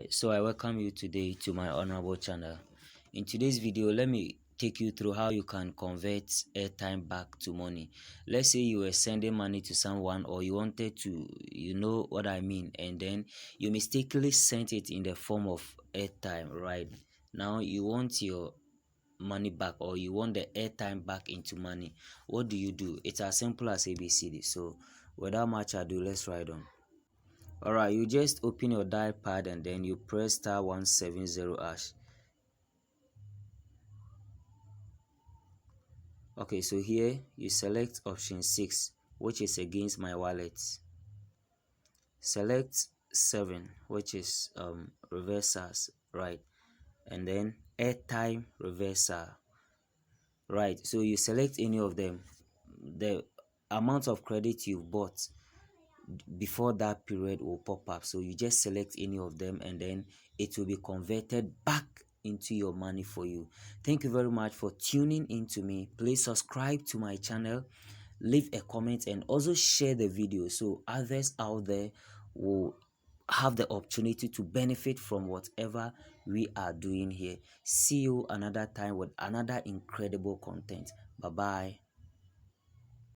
So I welcome you today to my honorable channel. In today's video, let me take you through how you can convert airtime back to money. Let's say you were sending money to someone, or you wanted to, you know what I mean, and then you mistakenly sent it in the form of airtime. Right now you want your money back, or you want the airtime back into money. What do? It's as simple as ABCD. So without much ado, let's ride on. Alright, you just open your dial pad and then you press star 170 hash. Okay, so here you select option 6, which is against my wallet. Select 7, which is reversals, right? And then airtime reversal, right? So you select any of them. The amount of credit you've bought before that period will pop up, so you just select any of them and then it will be converted back into your money for you. Thank you very much for tuning in to me. Please subscribe to my channel, leave a comment, and also share the video so others out there will have the opportunity to benefit from whatever we are doing here. See you another time with another incredible content. Bye bye.